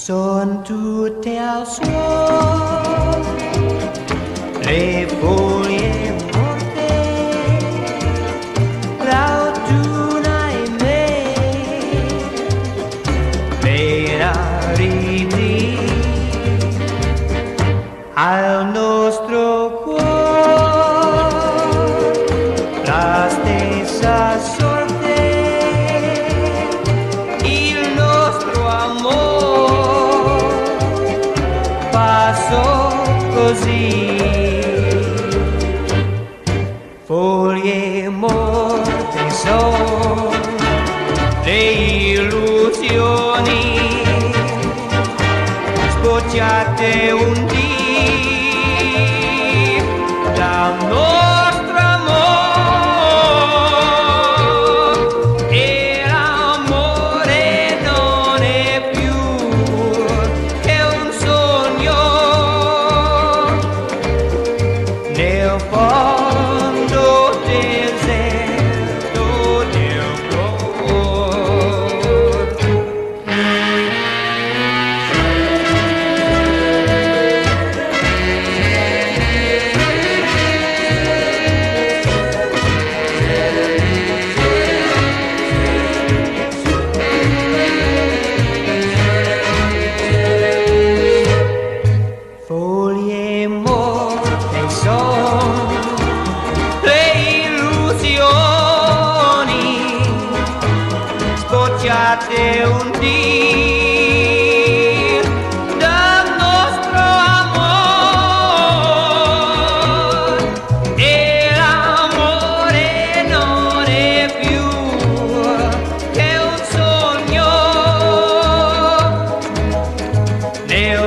Son tutte al suolo le foglie morte, l'autunno ahimè, venerdì al nostro cuore la stessa sorte, il nostro amore passò così. Foglie morte sono le illusioni sbocciate un dì dal nostro amore, e l'amore non è più che un sogno nel fondo deserto del cuore. Foglie morte sono le illusioni sbocciate un dì dal nostro amore, e l'amore non è più che un sogno nel